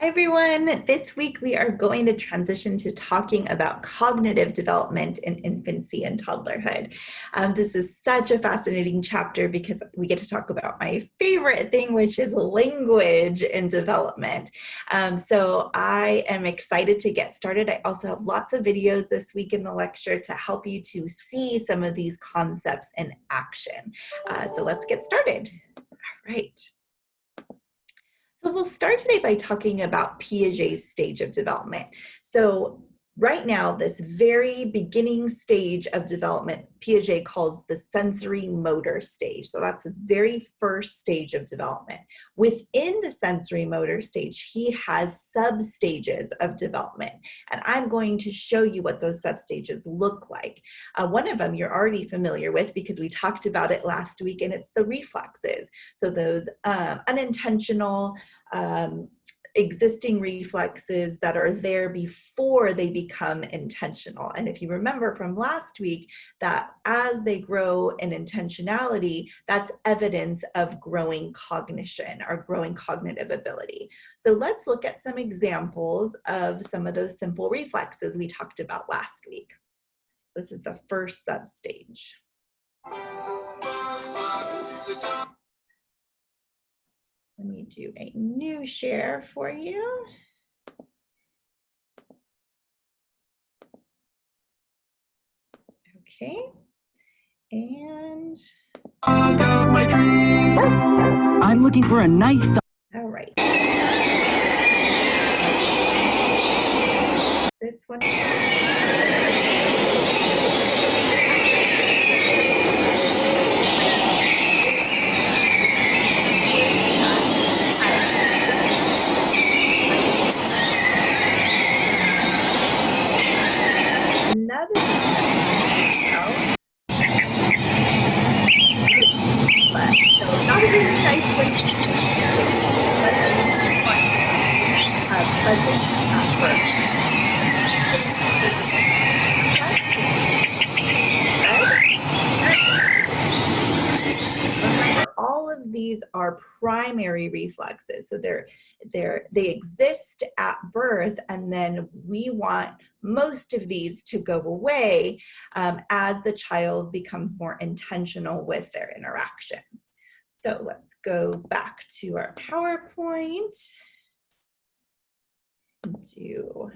Hi everyone. This week we are going to transition to talking about cognitive development in infancy and toddlerhood. This is such a fascinating chapter because we get to talk about my favorite thing, which is language and development. So I am excited to get started. I also have lots of videos this week in the lecture to help you to see some of these concepts in action. So let's get started. All right. So we'll start today by talking about Piaget's stage of development. So right now, this very beginning stage of development, Piaget calls the sensory motor stage. So that's his very first stage of development. Within the sensory motor stage, he has sub-stages of development. And I'm going to show you what those sub-stages look like. One of them you're already familiar with because we talked about it last week, and it's the reflexes. So those unintentional, existing reflexes that are there before they become intentional. And if you remember from last week, that as they grow in intentionality, that's evidence of growing cognition or growing cognitive ability. So let's look at some examples of some of those simple reflexes we talked about last week. This is the first substage. Let me do a new share for you. Okay. And I'm looking for a nice dog. All right. This one. Another so not a very nice way Remember, all of these are primary reflexes. So they exist at birth, and then we want most of these to go away as the child becomes more intentional with their interactions. So let's go back to our PowerPoint. Do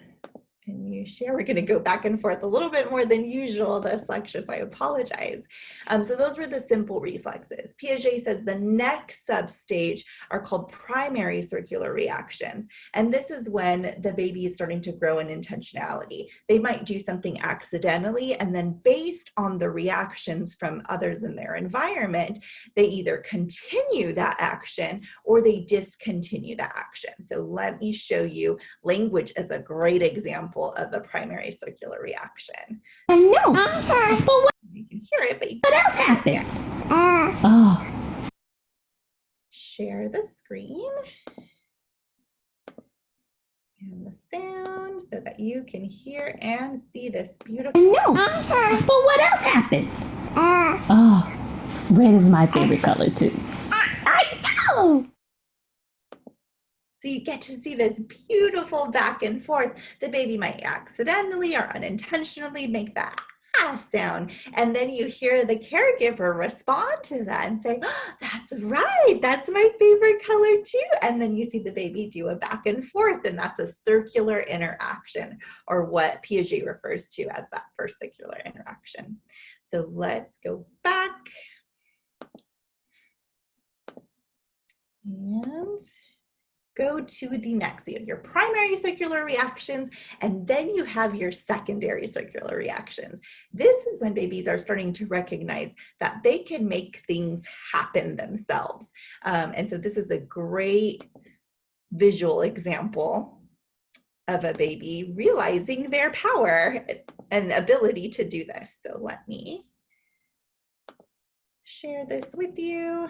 a new share. We're going to go back and forth a little bit more than usual this lecture, so I apologize. So those were the simple reflexes. Piaget says the next substage are called primary circular reactions. And this is when the baby is starting to grow in intentionality. They might do something accidentally, and then based on the reactions from others in their environment, they either continue that action or they discontinue that action. So let me show you language as a great example of a primary circular reaction. I know, but what? You can hear it, but What else happened? Oh. Share the screen and the sound so that you can hear and see this beautiful. I know, but what else happened? Oh, red is my favorite color too. I know. So you get to see this beautiful back and forth. The baby might accidentally or unintentionally make that sound, and then you hear the caregiver respond to that and say, oh, that's right, that's my favorite color too. And then you see the baby do a back and forth, and that's a circular interaction, or what Piaget refers to as that first circular interaction. So let's go back and go to the next. So you have your primary circular reactions, and then you have your secondary circular reactions. This is when babies are starting to recognize that they can make things happen themselves. And so this is a great visual example of a baby realizing their power and ability to do this. So let me share this with you.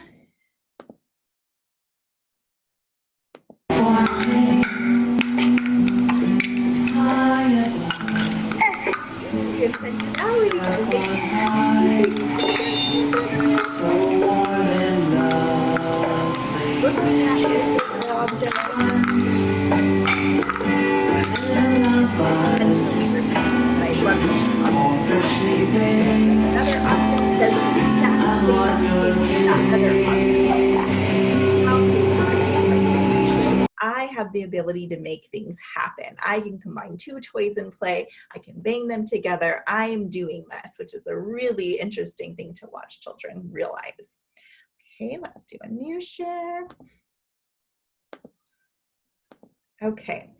object. Intentionally repeat, like another object does exactly that other object. I have the ability to make things happen. I can combine two toys in play. I can bang them together. I am doing this, which is a really interesting thing to watch children realize. Okay, let's do a new share. Okay,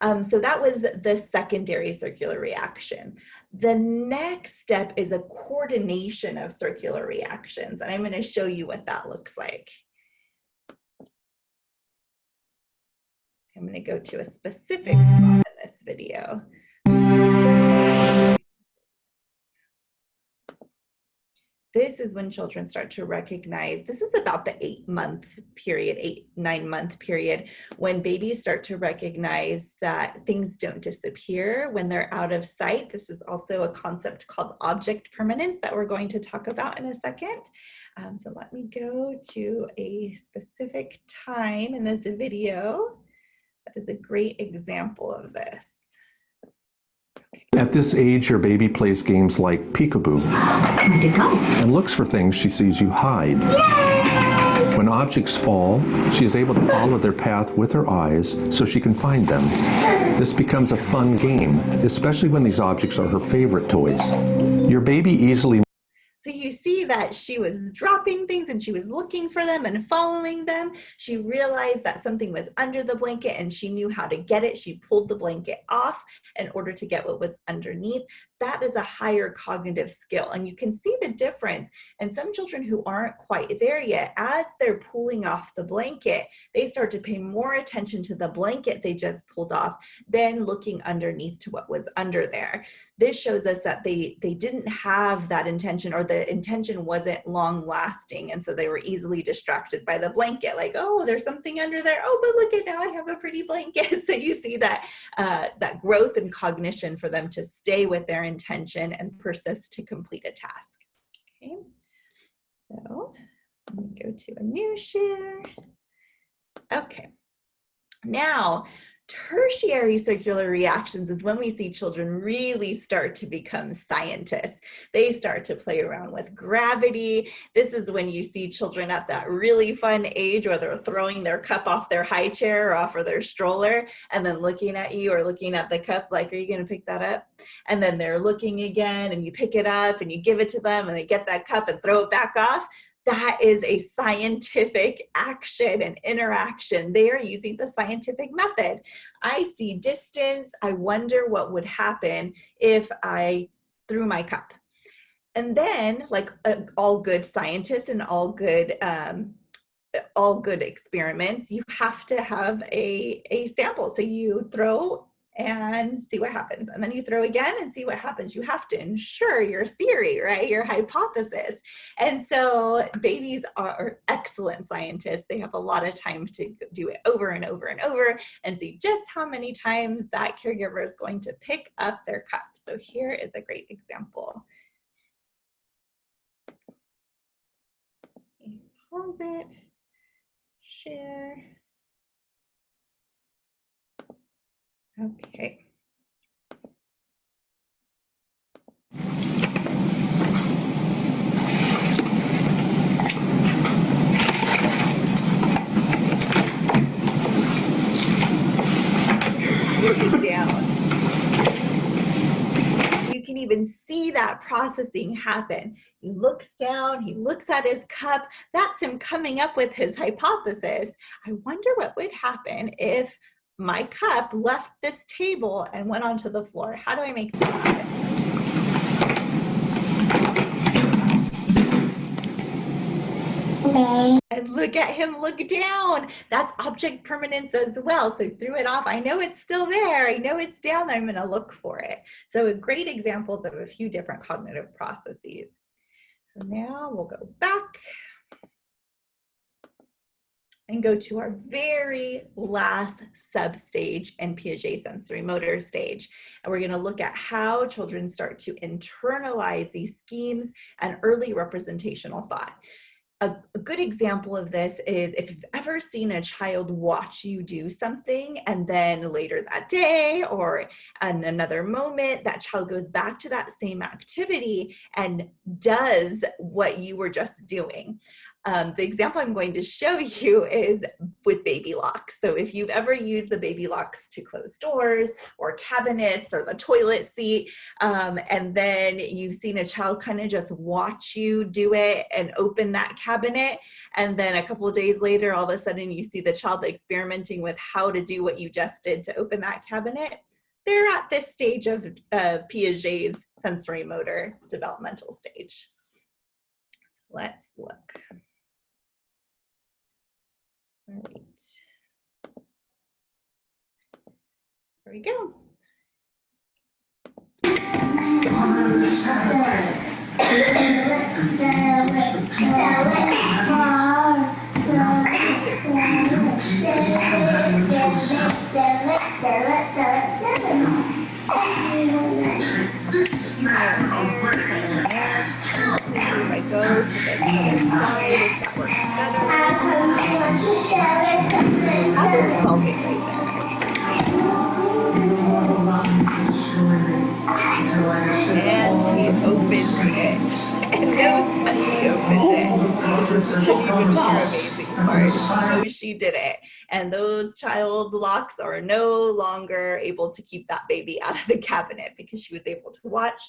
so that was the secondary circular reaction. The next step is a coordination of circular reactions, and I'm going to show you what that looks like. I'm going to go to a specific spot in this video. This is when children start to recognize, this is about the 8-month period, 9-month period, when babies start to recognize that things don't disappear when they're out of sight. This is also a concept called object permanence that we're going to talk about in a second. So let me go to a specific time in this video. That is a great example of this. At this age, your baby plays games like peekaboo and looks for things she sees you hide. Yay! When objects fall, she is able to follow their path with her eyes so she can find them. This becomes a fun game, especially when these objects are her favorite toys. Your baby easily... So you see that she was dropping things and she was looking for them and following them. She realized that something was under the blanket and she knew how to get it. She pulled the blanket off in order to get what was underneath. That is a higher cognitive skill. And you can see the difference in some children who aren't quite there yet. As they're pulling off the blanket, they start to pay more attention to the blanket they just pulled off than looking underneath to what was under there. This shows us that they didn't have that intention, or the intention wasn't long lasting, and so they were easily distracted by the blanket, like, oh, there's something under there, oh, but look at, now I have a pretty blanket. So you see that that growth in cognition for them to stay with their intention and persist to complete a task. Okay, so let me go to a new share. Okay, now tertiary circular reactions is when we see children really start to become scientists. They start to play around with gravity. This is when you see children at that really fun age where they're throwing their cup off their high chair or off of their stroller and then looking at you or looking at the cup like, are you going to pick that up? And then they're looking again and you pick it up and you give it to them and they get that cup and throw it back off. That is a scientific action and interaction. They are using the scientific method. I see distance. I wonder what would happen if I threw my cup. And then, like all good scientists and all good experiments, you have to have a sample. So you throw and see what happens. And then you throw again and see what happens. You have to ensure your theory, right? Your hypothesis. And so babies are excellent scientists. They have a lot of time to do it over and over and over and see just how many times that caregiver is going to pick up their cup. So here is a great example. Pause it, share. Okay. Looking down. You can even see that processing happen. He looks down, he looks at his cup. That's him coming up with his hypothesis. I wonder what would happen if my cup left this table and went onto the floor. How do I make this happen? And look at him look down. That's object permanence as well. So threw it off. I know it's still there. I know it's down there. I'm going to look for it. So great examples of a few different cognitive processes. So now we'll go back and go to our very last substage in Piaget sensory motor stage. And we're going to look at how children start to internalize these schemes and early representational thought. a good example of this is if you've ever seen a child watch you do something and then later that day or in another moment, that child goes back to that same activity and does what you were just doing. The example I'm going to show you is with baby locks. So if you've ever used the baby locks to close doors or cabinets or the toilet seat, and then you've seen a child kind of just watch you do it and open that cabinet, and then a couple of days later, all of a sudden you see the child experimenting with how to do what you just did to open that cabinet, they're at this stage of Piaget's sensory motor developmental stage. So let's look. All right, here we go. If I go to the other side, if that works better. How did it all get right there? And he opens it. And that was funny, he opened it. The even more amazing part. So she did it. And those child locks are no longer able to keep that baby out of the cabinet because she was able to watch,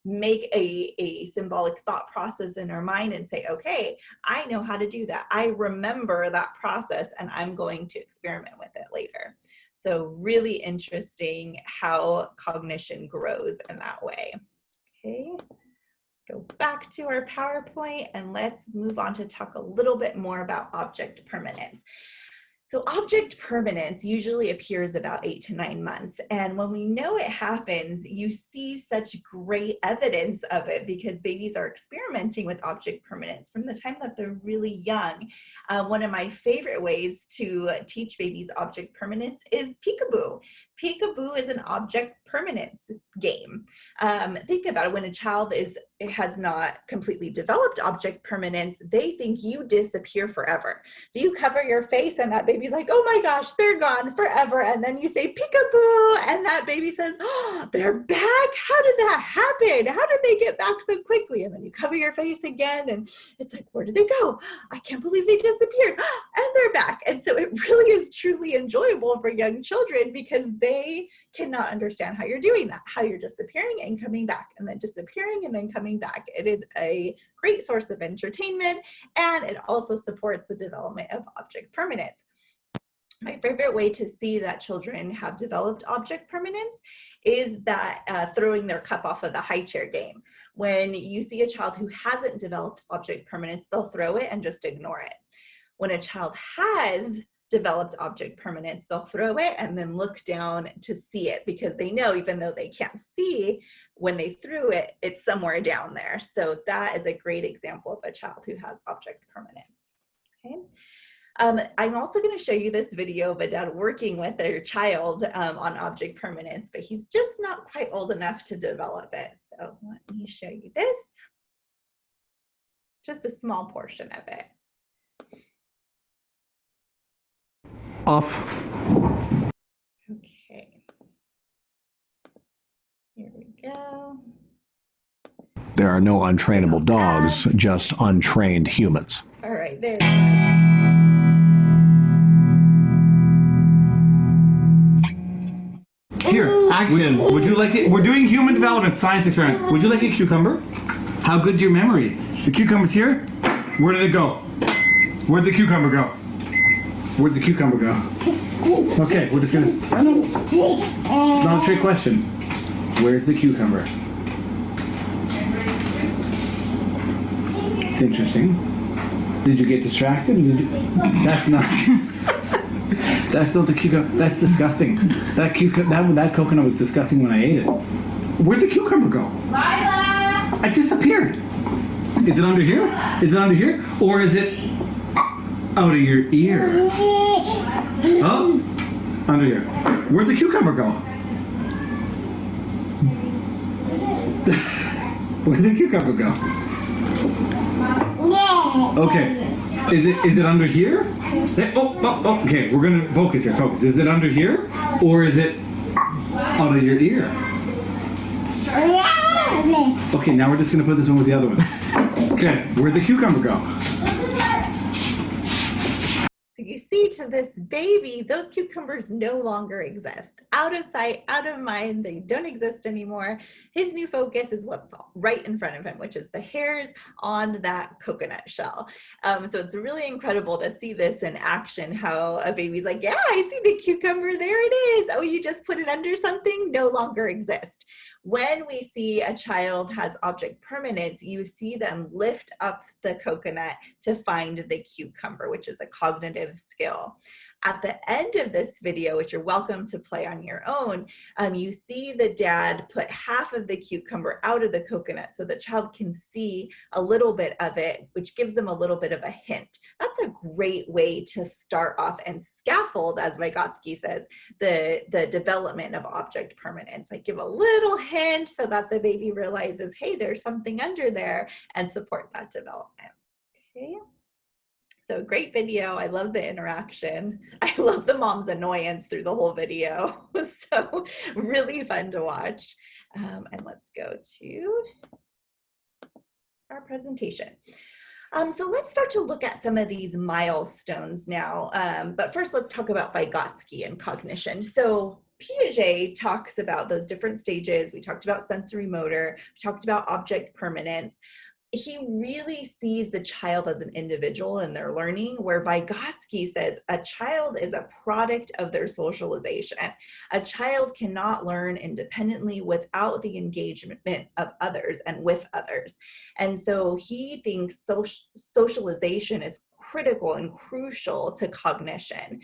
make a symbolic thought process in her mind and say, okay, I know how to do that. I remember that process and I'm going to experiment with it later. So really interesting how cognition grows in that way. Okay, let's go back to our PowerPoint and let's move on to talk a little bit more about object permanence. So object permanence usually appears about 8 to 9 months. And when we know it happens, you see such great evidence of it because babies are experimenting with object permanence from the time that they're really young. One of my favorite ways to teach babies object permanence is peekaboo. Peekaboo is an object permanence game. Think about it, when a child has not completely developed object permanence, they think you disappear forever. So you cover your face and that baby's like, oh my gosh, they're gone forever. And then you say peekaboo and that baby says, oh, they're back? How did that happen? How did they get back so quickly? And then you cover your face again and it's like, where did they go? I can't believe they disappeared. And they're back. And so it really is truly enjoyable for young children because they cannot understand how you're doing that, how you're disappearing and coming back and then disappearing and then coming back. It is a great source of entertainment and it also supports the development of object permanence. My favorite way to see that children have developed object permanence is that throwing their cup off of the high chair game. When you see a child who hasn't developed object permanence, they'll throw it and just ignore it. When a child has developed object permanence, they'll throw it and then look down to see it because they know even though they can't see when they threw it, it's somewhere down there. So that is a great example of a child who has object permanence. Okay. I'm also going to show you this video of a dad working with their child on object permanence, but he's just not quite old enough to develop it. So let me show you this. Just a small portion of it. Off. Okay. Here we go. There are no untrainable dogs, just untrained humans. All right, there we go. Here, action. Would you like it? We're doing human development science experiment. Would you like a cucumber? How good's your memory? The cucumber's here? Where did it go? Where'd the cucumber go? Where'd the cucumber go? Okay, we're just gonna, I know. It's not a trick question. Where's the cucumber? It's interesting. Did you get distracted? That's not, that's not the cucumber. That's disgusting. That coconut was disgusting when I ate it. Where'd the cucumber go? Lila! I disappeared. Is it under here? Is it under here? Or is it out of your ear? Oh, under here. Where'd the cucumber go? Where'd the cucumber go? Okay. Is it under here? Okay, we're gonna focus here, focus. Is it under here? Or is it out of your ear? Okay, now we're just gonna put this one with the other one. Okay, where'd the cucumber go? So you see, to this baby, those cucumbers no longer exist. Out of sight, out of mind, they don't exist anymore. His new focus is what's right in front of him, which is the hairs on that coconut shell. So it's really incredible to see this in action, how a baby's like, yeah, I see the cucumber, there it is. Oh, you just put it under something, no longer exist. When we see a child has object permanence, you see them lift up the coconut to find the cucumber, which is a cognitive skill. At the end of this video, which you're welcome to play on your own, you see the dad put half of the cucumber out of the coconut so the child can see a little bit of it, which gives them a little bit of a hint. That's a great way to start off and scaffold, as Vygotsky says, the development of object permanence. Like, give a little hint so that the baby realizes, hey, there's something under there, and support that development. Okay. So great video. I love the interaction. I love the mom's annoyance through the whole video. So really fun to watch. And let's go to our presentation. So let's start to look at some of these milestones now. But first, let's talk about Vygotsky and cognition. So Piaget talks about those different stages. We talked about sensory motor, we talked about object permanence. He really sees the child as an individual in their learning, where Vygotsky says a child is a product of their socialization. A child cannot learn independently without the engagement of others and with others. And so he thinks socialization is critical and crucial to cognition.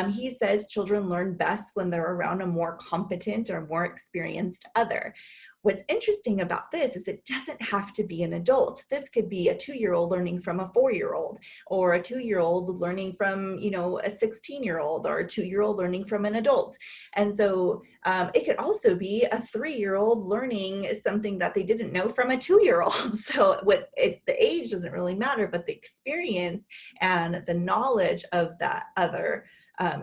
He says children learn best when they're around a more competent or more experienced other. What's interesting about this is it doesn't have to be an adult. This could be a 2-year-old learning from a 4-year-old, or a 2-year-old learning from, you know, a 16-year-old, or a 2-year-old learning from an adult. And so it could also be a 3-year-old learning something that they didn't know from a 2-year-old. So the age doesn't really matter, but the experience and the knowledge of that other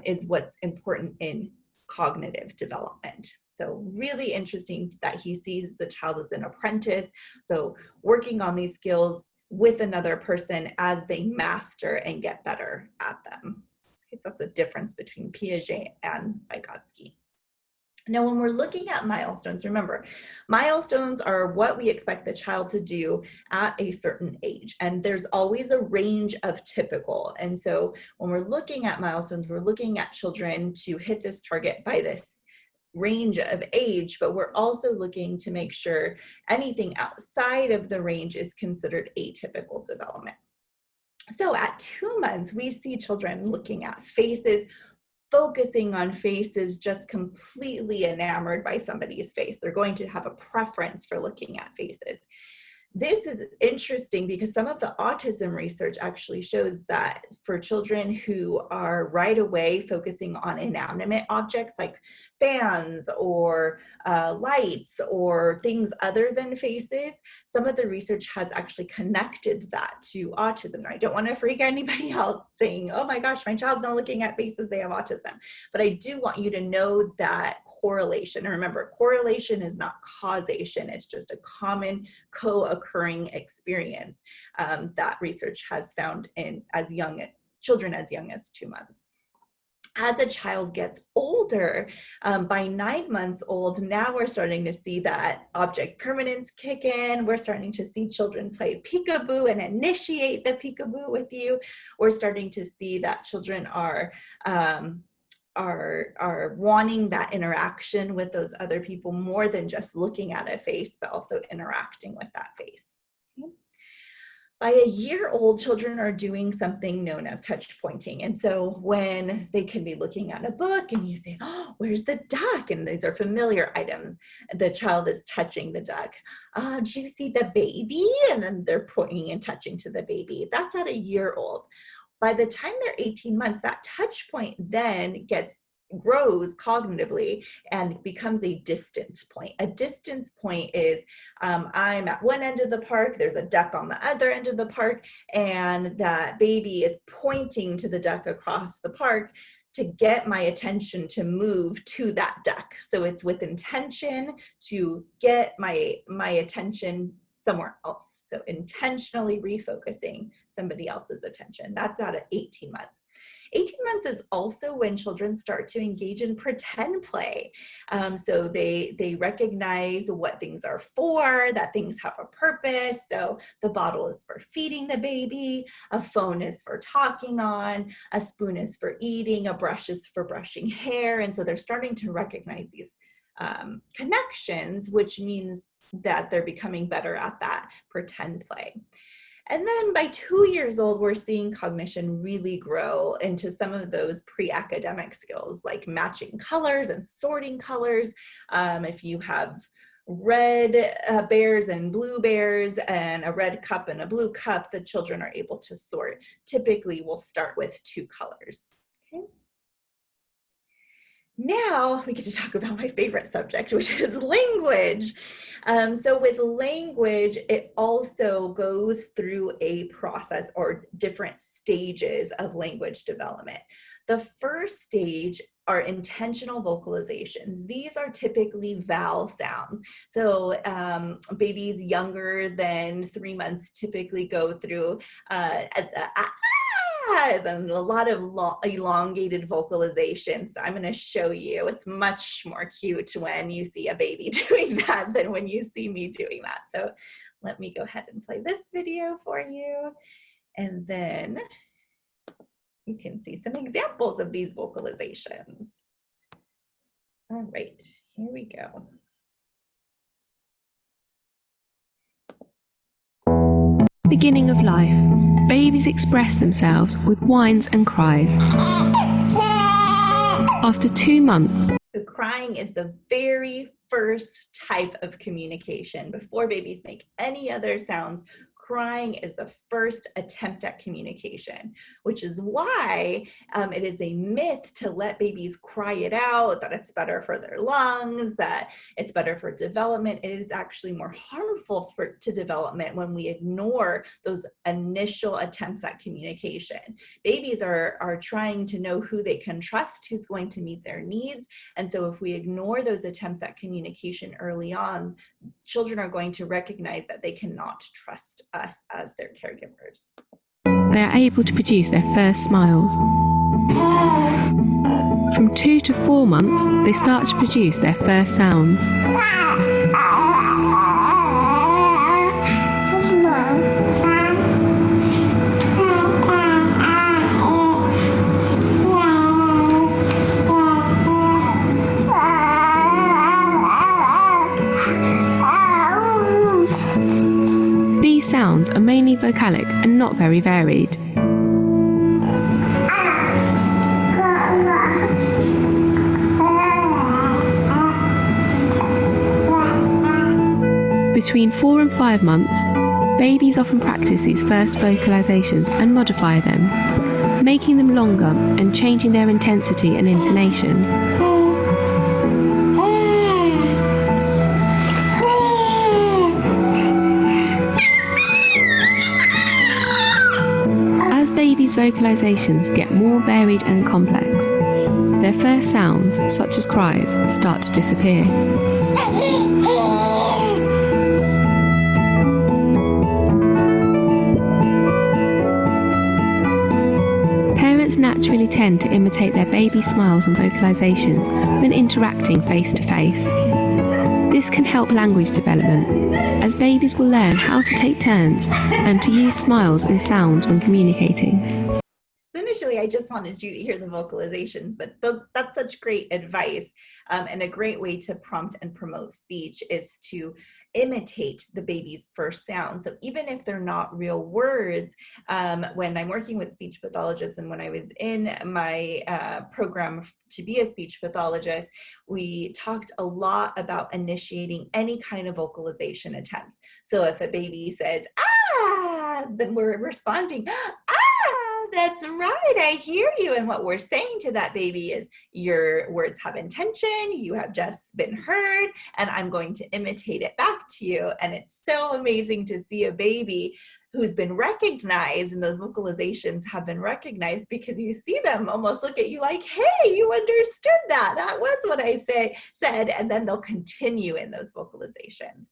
is what's important in cognitive development. So really interesting that he sees the child as an apprentice. So working on these skills with another person as they master and get better at them. Okay, so that's a difference between Piaget and Vygotsky. Now, when we're looking at milestones, remember, milestones are what we expect the child to do at a certain age. And there's always a range of typical. And so when we're looking at milestones, we're looking at children to hit this target by this range of age, but we're also looking to make sure anything outside of the range is considered atypical development. So at 2 months, we see children looking at faces, focusing on faces, just completely enamored by somebody's face. They're going to have a preference for looking at faces. This is interesting because some of the autism research actually shows that for children who are right away focusing on inanimate objects like fans or lights or things other than faces, some of the research has actually connected that to autism. I don't want to freak anybody out saying, oh my gosh, my child's not looking at faces, they have autism. But I do want you to know that correlation. And remember, correlation is not causation. It's just a common co-occurring experience that research has found in children as young as 2 months. As a child gets older, by 9 months old, now we're starting to see that object permanence kick in. We're starting to see children play peekaboo and initiate the peekaboo with you. We're starting to see that children are wanting that interaction with those other people more than just looking at a face, but also interacting with that face. By a year old, children are doing something known as touch pointing. And so when they can be looking at a book and you say, oh, where's the duck? And these are familiar items. The child is touching the duck. Do you see the baby? And then they're pointing and touching to the baby. That's at a year old. By the time they're 18 months, that touch point then gets grows cognitively and becomes a distance point. A distance point is I'm at one end of the park, there's a duck on the other end of the park, and that baby is pointing to the duck across the park to get my attention to move to that duck. So it's with intention to get my attention somewhere else. So intentionally refocusing somebody else's attention. That's at 18 months. 18 months is also when children start to engage in pretend play. So they recognize what things are for, that things have a purpose. So the bottle is for feeding the baby, a phone is for talking on, a spoon is for eating, a brush is for brushing hair. And so they're starting to recognize these connections, which means that they're becoming better at that pretend play. And then by 2 years old, we're seeing cognition really grow into some of those pre-academic skills like matching colors and sorting colors. If you have red bears and blue bears and a red cup and a blue cup, the children are able to sort. Typically, we'll start with 2 colors. Okay. Now we get to talk about my favorite subject, which is language. So with language, it also goes through a process or different stages of language development. The first stage are intentional vocalizations. These are typically vowel sounds. So babies younger than 3 months typically go through then a lot of elongated vocalizations. I'm going to show you. It's much more cute when you see a baby doing that than when you see me doing that. So let me go ahead and play this video for you. And then you can see some examples of these vocalizations. All right, here we go. Beginning of life. Babies express themselves with whines and cries. After 2 months, so crying is the very first type of communication. Before babies make any other sounds, crying is the first attempt at communication, which is why it is a myth to let babies cry it out, that it's better for their lungs, that it's better for development. It is actually more harmful to development when we ignore those initial attempts at communication. Babies are trying to know who they can trust, who's going to meet their needs. And so if we ignore those attempts at communication early on, children are going to recognize that they cannot trust us as their caregivers. they are able to produce their first smiles. From 2 to 4 months, they start to produce their first sounds. These sounds are mainly vocalic and not very varied. Between 4 and 5 months, babies often practice these first vocalizations and modify them, making them longer and changing their intensity and intonation. As babies' vocalizations get more varied and complex, their first sounds, such as cries, start to disappear. Parents naturally tend to imitate their baby's smiles and vocalizations when interacting face to face. This can help language development, as babies will learn how to take turns and to use smiles and sounds when communicating. So initially, I just wanted you to hear the vocalizations, but that's such great advice. And a great way to prompt and promote speech is to imitate the baby's first sound. So even if they're not real words, when I'm working with speech pathologists and when I was in my program to be a speech pathologist, we talked a lot about initiating any kind of vocalization attempts. So if a baby says, ah, then we're responding, ah, that's right. I hear you. And what we're saying to that baby is your words have intention. You have just been heard, and I'm going to imitate it back to you. And it's so amazing to see a baby who's been recognized, and those vocalizations have been recognized, because you see them almost look at you like, hey, you understood that. That was what I said. And then they'll continue in those vocalizations.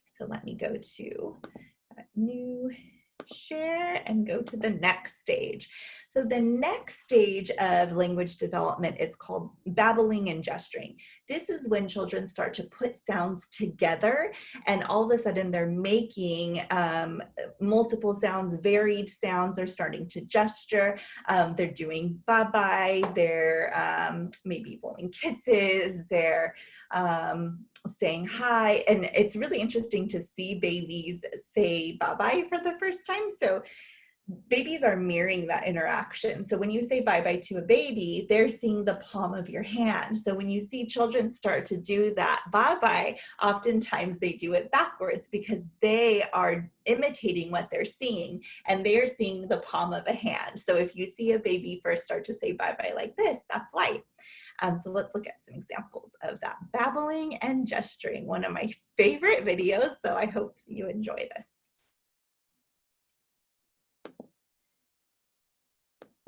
So let me go to new share and go to the next stage. So the next stage of language development is called babbling and gesturing. This is when children start to put sounds together, and all of a sudden they're making multiple sounds, varied sounds. They're starting to gesture. They're doing bye-bye. They're maybe blowing kisses. They're saying hi. And it's really interesting to see babies say bye-bye for the first time. So babies are mirroring that interaction. So when you say bye-bye to a baby, they're seeing the palm of your hand. So when you see children start to do that bye-bye, oftentimes they do it backwards, because they are imitating what they're seeing, and they're seeing the palm of a hand. So if you see a baby first start to say bye-bye like this, that's why. So let's look at some examples of that babbling and gesturing, one of my favorite videos. So I hope you enjoy this.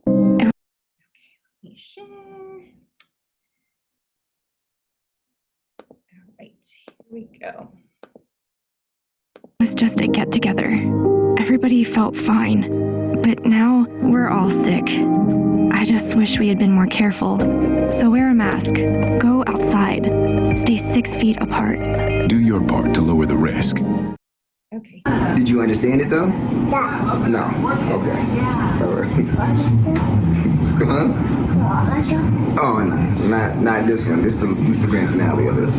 Okay, let me share. All right, here we go. It was just a get-together. Everybody felt fine, but now we're all sick. I just wish we had been more careful. So wear a mask, go outside, stay 6 feet apart. Do your part to lower the risk. Okay. Did you understand it though? No. Okay. All right. Huh? Oh, no. Not this one. This is the grand finale of it.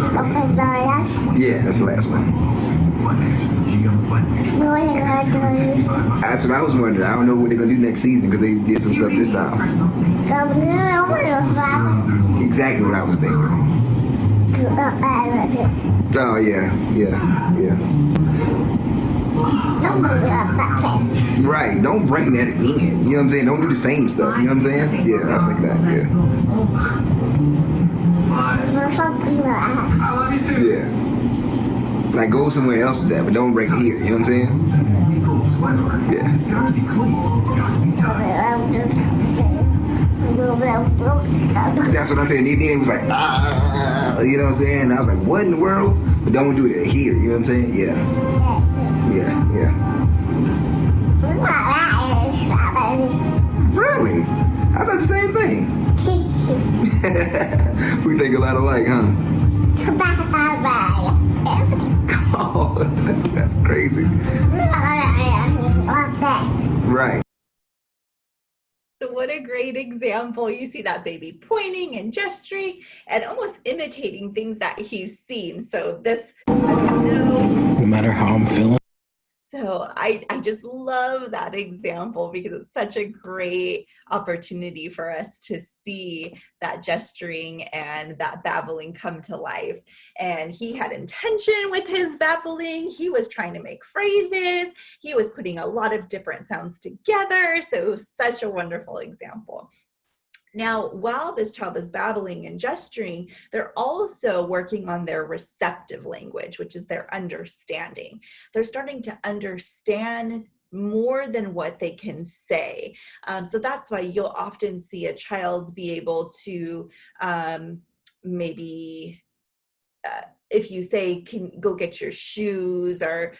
Yeah, that's the last one. That's what I was wondering. I don't know what they're gonna do next season, because they did some stuff this time. Exactly what I was thinking. Oh yeah. Right, don't bring that again. You know what I'm saying? Don't do the same stuff. You know what I'm saying? Yeah, I was like that. Yeah. Yeah. Like, go somewhere else with that, but don't bring it here. You know what I'm saying? Yeah. It's got to be clean. It's got to be done. That's what I said. And then it was like, you know what I'm saying? And I was like, what in the world? But don't do that here. You know what I'm saying? Yeah. Really? I thought the same thing. We think a lot alike, huh? Oh, that's crazy. Right. So what a great example. You see that baby pointing and gesturing and almost imitating things that he's seen. So this, No matter how I'm feeling. So I just love that example, because it's such a great opportunity for us to see that gesturing and that babbling come to life. And he had intention with his babbling. He was trying to make phrases. He was putting a lot of different sounds together. So it was such a wonderful example. Now, while this child is babbling and gesturing, they're also working on their receptive language, which is their understanding. They're starting to understand more than what they can say. So that's why you'll often see a child be able to maybe if you say, can go get your shoes, or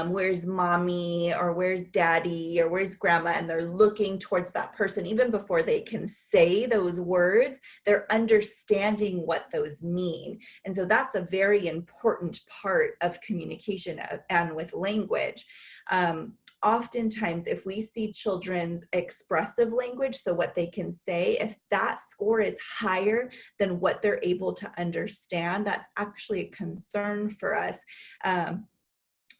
where's mommy, or where's daddy, or where's grandma, and they're looking towards that person, even before they can say those words, they're understanding what those mean. And so that's a very important part of communication and with language. Oftentimes, if we see children's expressive language, so what they can say, if that score is higher than what they're able to understand, that's actually a concern for us, and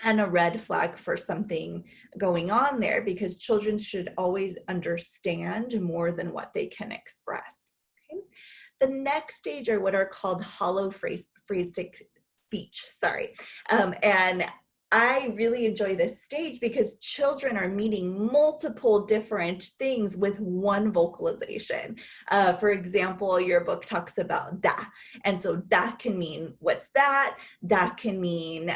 a red flag for something going on there, because children should always understand more than what they can express. Okay? The next stage are what are called hollow phrastic speech, and I really enjoy this stage because children are meeting multiple different things with one vocalization. For example, your book talks about da. And so da can mean, what's that? Da can mean,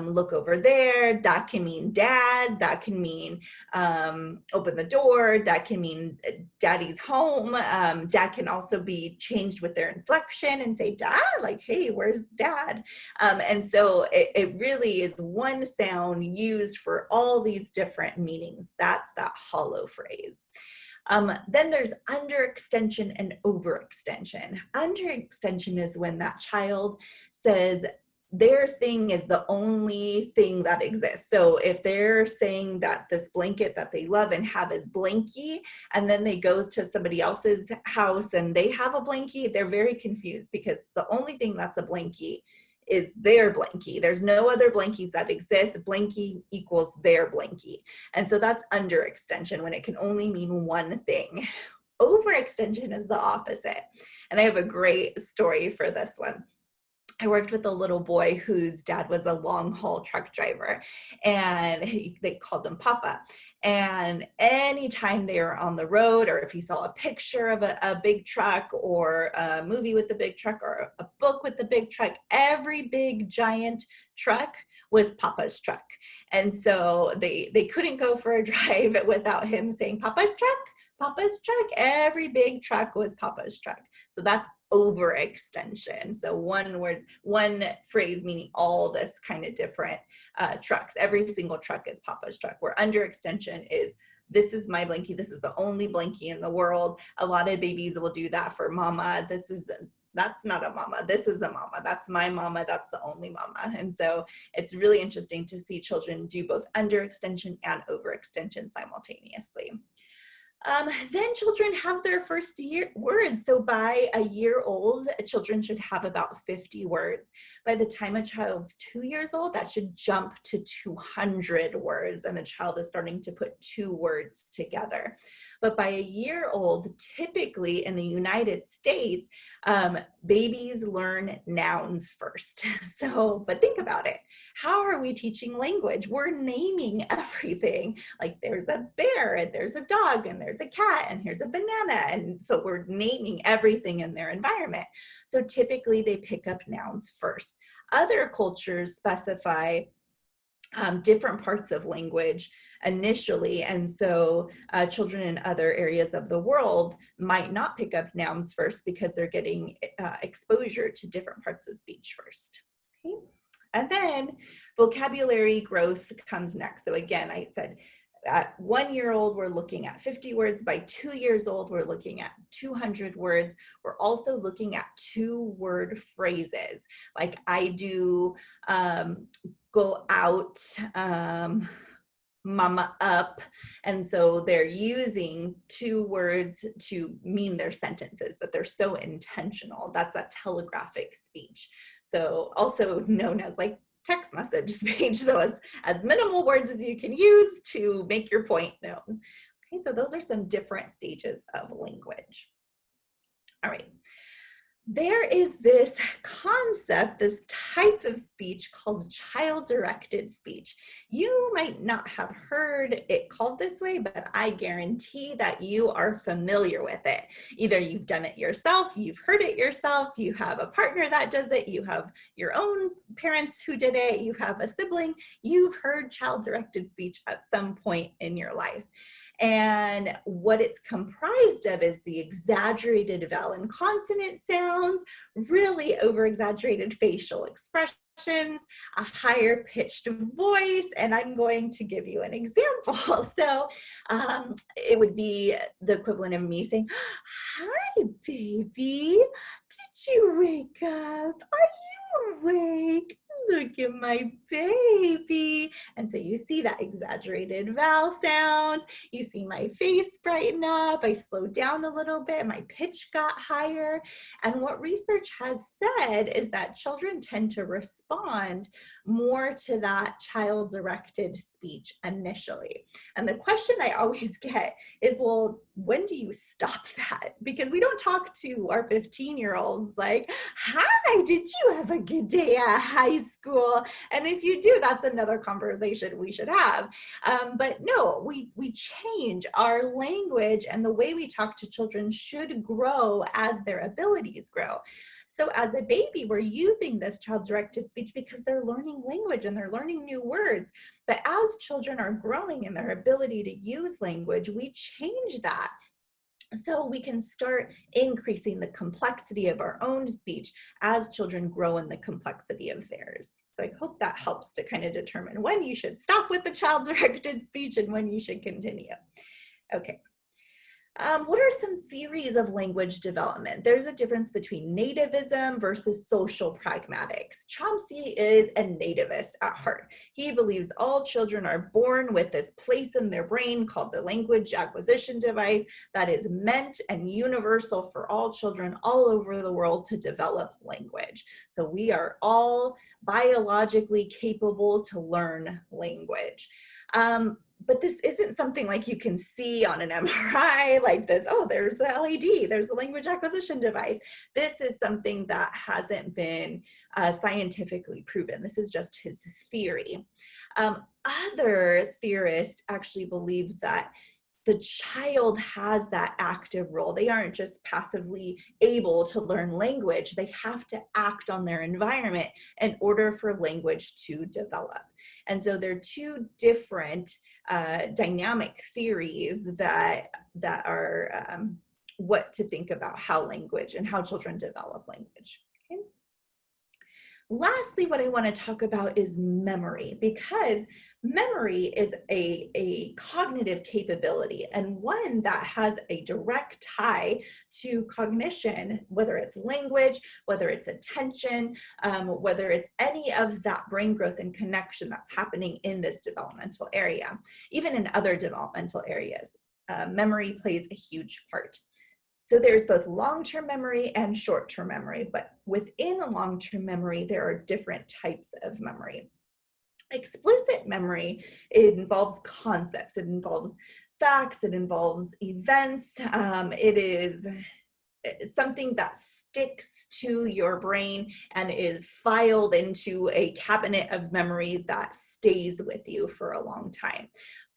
look over there. Da can mean dad. That can mean, open the door. That can mean daddy's home. Dad can also be changed with their inflection and say da, like, hey, where's dad? And so it really is one sound used for all these different meanings. That's that hollow phrase. Then there's underextension and overextension. Underextension is when that child says their thing is the only thing that exists. So if they're saying that this blanket that they love and have is blankie, and then they goes to somebody else's house and they have a blankie, they're very confused because the only thing that's a blankie is their blankie. There's no other blankies that exist. Blankie equals their blankie. And so that's underextension, when it can only mean one thing. Overextension is the opposite. And I have a great story for this one. I worked with a little boy whose dad was a long haul truck driver, and they called him Papa. And anytime they were on the road, or if he saw a picture of a big truck or a movie with the big truck or a book with the big truck, every big giant truck was Papa's truck. And so they couldn't go for a drive without him saying Papa's truck, Papa's truck. Every big truck was Papa's truck. So that's overextension. So one word, one phrase meaning all this kind of different trucks. Every single truck is Papa's truck. Where underextension is, this is my blankie. This is the only blankie in the world. A lot of babies will do that for mama. That's not a mama. This is a mama. That's my mama. That's the only mama. And so it's really interesting to see children do both underextension and overextension simultaneously. Then children have their first words. So by a year old, children should have about 50 words. By the time a child's 2 years old, that should jump to 200 words, and the child is starting to put 2 words together. But by a year old, typically in the United States, babies learn nouns first. So, but think about it. How are we teaching language? We're naming everything. Like there's a bear, and there's a dog, and there's a cat, and here's a banana. And so we're naming everything in their environment. So typically they pick up nouns first. Other cultures specify different parts of language initially, and so children in other areas of the world might not pick up nouns first because they're getting exposure to different parts of speech first. Okay. And then vocabulary growth comes next. So again, I said at 1 year old, we're looking at 50 words. By 2 years old, we're looking at 200 words. We're also looking at 2-word phrases. Like I do go out, mama up. And so they're using 2 words to mean their sentences, but they're so intentional. That's that telegraphic speech. So also known as like text message speech. So as minimal words as you can use to make your point known. Okay, so those are some different stages of language. All right. There is this concept, this type of speech called child-directed speech. You might not have heard it called this way, but I guarantee that you are familiar with it. Either you've done it yourself, you've heard it yourself, you have a partner that does it, you have your own parents who did it, you have a sibling, you've heard child-directed speech at some point in your life. And what it's comprised of is the exaggerated vowel and consonant sounds, really over-exaggerated facial expressions, a higher pitched voice, and I'm going to give you an example. So it would be the equivalent of me saying, "Hi, baby, did you wake up? Are you awake? Look at my baby." And so you see that exaggerated vowel sounds. You see my face brighten up. I slowed down a little bit. My pitch got higher. And what research has said is that children tend to respond more to that child-directed speech initially. And the question I always get is, well, when do you stop that? Because we don't talk to our 15-year-olds like, "Hi, did you have a good day at high school. And if you do, that's another conversation we should have. But no, we change our language, and the way we talk to children should grow as their abilities grow. So as a baby, we're using this child-directed speech because they're learning language and they're learning new words. But as children are growing in their ability to use language, we change that. So we can start increasing the complexity of our own speech as children grow in the complexity of theirs. So I hope that helps to kind of determine when you should stop with the child-directed speech and when you should continue. Okay. What are some theories of language development? There's a difference between nativism versus social pragmatics. Chomsky is a nativist at heart. He believes all children are born with this place in their brain called the language acquisition device that is meant and universal for all children all over the world to develop language. So we are all biologically capable to learn language. But this isn't something like you can see on an MRI like this. Oh, there's the LED, there's the language acquisition device. This is something that hasn't been scientifically proven. This is just his theory. Other theorists actually believe that the child has that active role. They aren't just passively able to learn language. They have to act on their environment in order for language to develop. And so they're two different dynamic theories that are what to think about how language and how children develop language. Okay. Lastly, what I want to talk about is memory, because memory is a cognitive capability and one that has a direct tie to cognition, whether it's language, whether it's attention, whether it's any of that brain growth and connection that's happening in this developmental area. Even in other developmental areas, memory plays a huge part. So there's both long-term memory and short-term memory, but within a long-term memory, there are different types of memory. Explicit memory, it involves concepts, it involves facts, it involves events. It is something that sticks to your brain and is filed into a cabinet of memory that stays with you for a long time.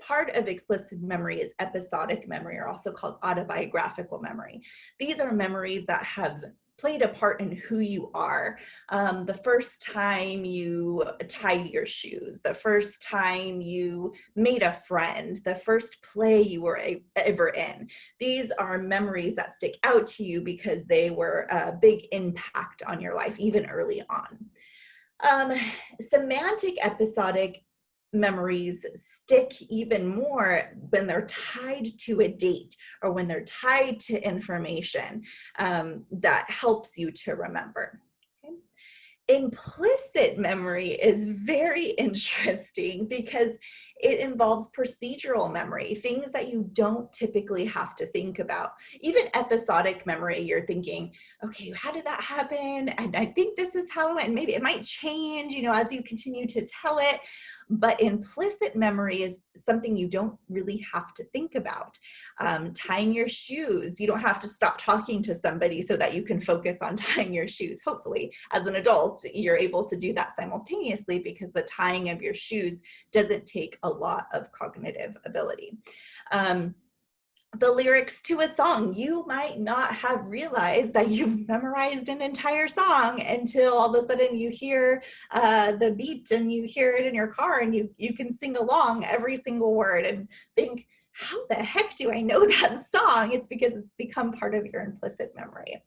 Part of explicit memory is episodic memory, or also called autobiographical memory. These are memories that have played a part in who you are. The first time you tied your shoes, the first time you made a friend, the first play you were ever in. These are memories that stick out to you because they were a big impact on your life, even early on. Semantic episodic memories stick even more when they're tied to a date or when they're tied to information that helps you to remember. Okay. Implicit memory is very interesting because it involves procedural memory, things that you don't typically have to think about. Even episodic memory, you're thinking, okay, how did that happen? And I think this is how it went. Maybe it might change, you know, as you continue to tell it. But implicit memory is something you don't really have to think about. Tying your shoes, you don't have to stop talking to somebody so that you can focus on tying your shoes. Hopefully, as an adult, you're able to do that simultaneously because the tying of your shoes doesn't take a lot of cognitive ability. The lyrics to a song, you might not have realized that you've memorized an entire song until all of a sudden you hear the beat and you hear it in your car and you can sing along every single word and think, how the heck do I know that song? It's because it's become part of your implicit memory.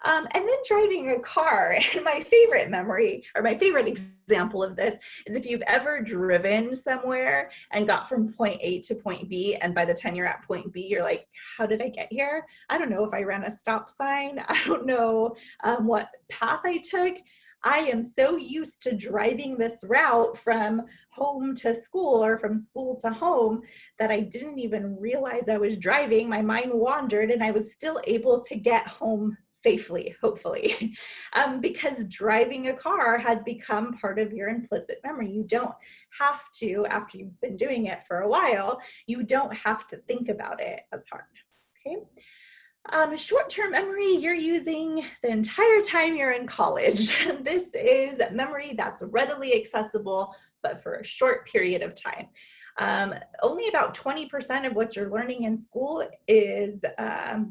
And then driving a car, my favorite memory, or my favorite example of this is if you've ever driven somewhere and got from point A to point B, and by the time you're at point B, you're like, how did I get here? I don't know if I ran a stop sign. I don't know what path I took. I am so used to driving this route from home to school or from school to home that I didn't even realize I was driving. My mind wandered and I was still able to get home safely, hopefully, because driving a car has become part of your implicit memory. You don't have to, after you've been doing it for a while, you don't have to think about it as hard, okay? Short-term memory you're using the entire time you're in college. This is memory that's readily accessible, but for a short period of time. Only about 20% of what you're learning in school is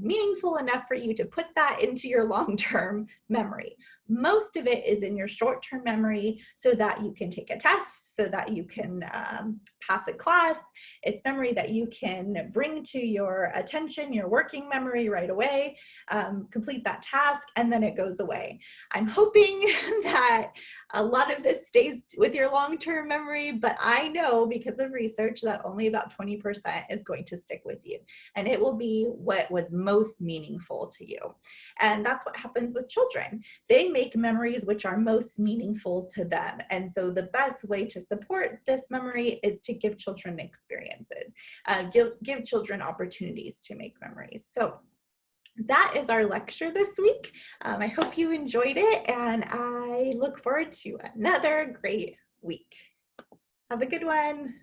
meaningful enough for you to put that into your long-term memory. Most of it is in your short-term memory so that you can take a test, so that you can pass a class. It's memory that you can bring to your attention, your working memory right away, complete that task, and then it goes away. I'm hoping that a lot of this stays with your long-term memory, but I know because of research that only about 20% is going to stick with you, and it will be what was most meaningful to you. And that's what happens with children. They make memories which are most meaningful to them. And so the best way to support this memory is to give children experiences, give children opportunities to make memories. So that is our lecture this week. I hope you enjoyed it, and I look forward to another great week. Have a good one.